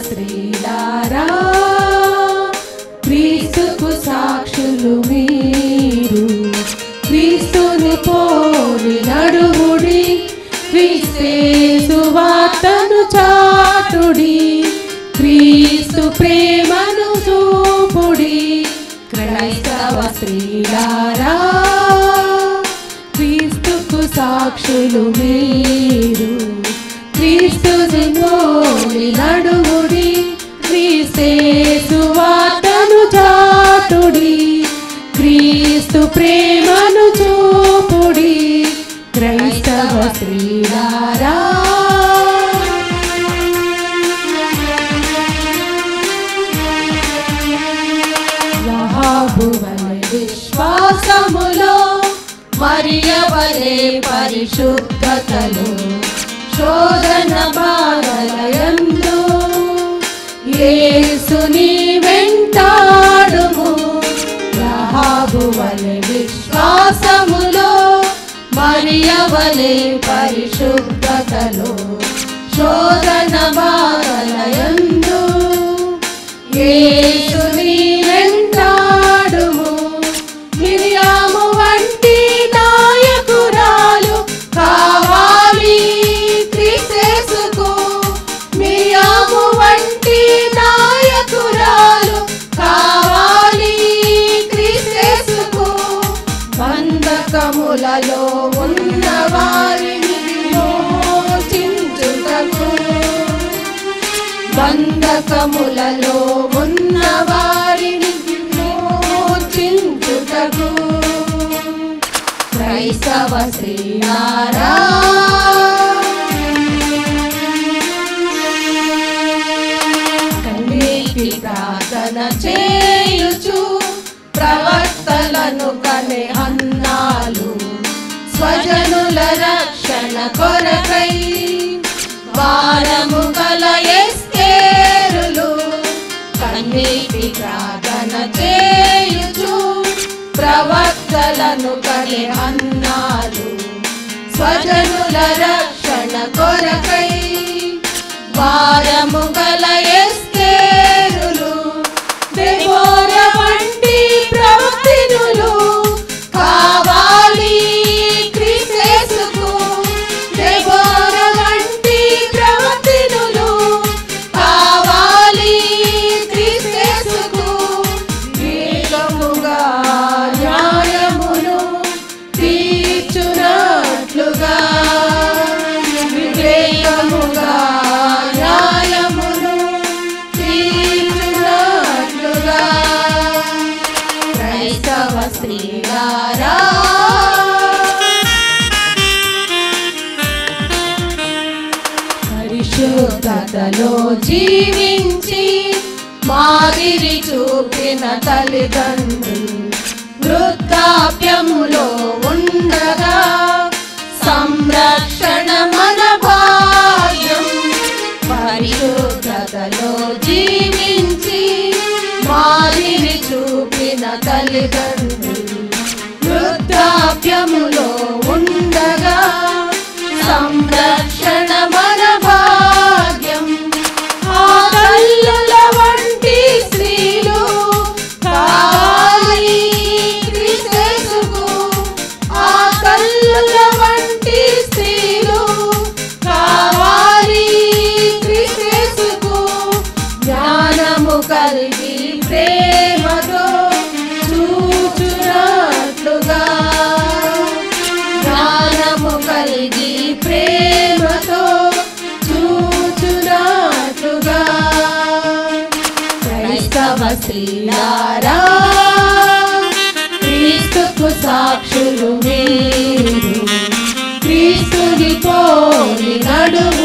స్త్రీలారా క్రీస్తుకు సాక్షులు మీరు. క్రీస్తుని పోలి నడువుడి, క్రీస్తే సువార్తను చాటుడి, క్రీస్తు ప్రేమను చూపుడి. క్రైస్తవ స్త్రీలారా క్రీస్తుకు సాక్షులు మీరు. క్రీస్తుని పోలి నడువుడి, క్రీస్తే సువార్తను చాటుడి, క్రీస్తు ప్రేమను చూపుడి. క్రైస్తవ స్త్రీలారా రహాబు వలె విశ్వాసములో, మరియ వలె పరిశుద్ధతలో, శోధన బాధలయందు యేసుని వెంటాడుము. రహాబు వలె విశ్వాసములో, మరియ వలె పరిశుద్ధతలో, శోధన బాధలయందు యేసుని వెంటాడుము. మిరియాము వంటి నాయకురాలు కావాలి క్రీస్తుకు. మిరియాము వంటి నాయకురాలు కావాలి క్రీస్తుకు. బంధకములలో ఉన్న వారిని మోచించుటకు, బంధకములలో ఉన్న వారిని మోచించుటకు. క్రైస్తవ స్త్రీలారా కన్నీటి ప్రార్థన చేయుచు, ప్రవక్తలను కనే హన్నాలు, స్వజనుల రక్షణ కొరకై వారము గల ఎస్తేరులు. కన్నీటి ప్రార్థన చేయుచు, ప్రవక్తలను కనే హన్నాలు, స్వజనుల రక్షణ కొరకై వారము గల ఎస్తేరులు. దెబోర వంటి ప్రవక్తినులు కావాలి క్రీస్తుకు. దెబోర వంటి ప్రవక్తినులు కావాలి క్రీస్తుకు. వివేకముగా న్యాయమును తీర్చునట్లుగా, వివేకముగా న్యాయమును తీర్చునట్లుగా. క్రైస్తవ స్త్రీలారా పరిశుద్ధతలో జీవించి మాదిరి చూపిన తల్లిదండ్రులు వృద్ధాప్యములో ఉండగా సంరక్షణ మన భాగ్యం. పరిశుద్ధతలో జీవించి మాదిరి చూపిన తల్లిదండ్రులు వృద్ధాప్యములో ఉండగా సంరక్షణ మన భాగ్యం. ఆ తల్లుల వంటి స్త్రీలు కావాలి క్రీస్తుకు. ఆ తల్లుల వంటి స్త్రీలు కావాలి క్రీస్తుకు. జ్ఞానము కలిగి ప్రేమతో చూచునట్లుగా, జ్ఞానము కలిగి ప్రేమతో చూచునట్లుగా. క్రైస్తవ స్త్రీలారా క్రీస్తుకు సాక్షులు మీరు. క్రీస్తుని పోలి నడువు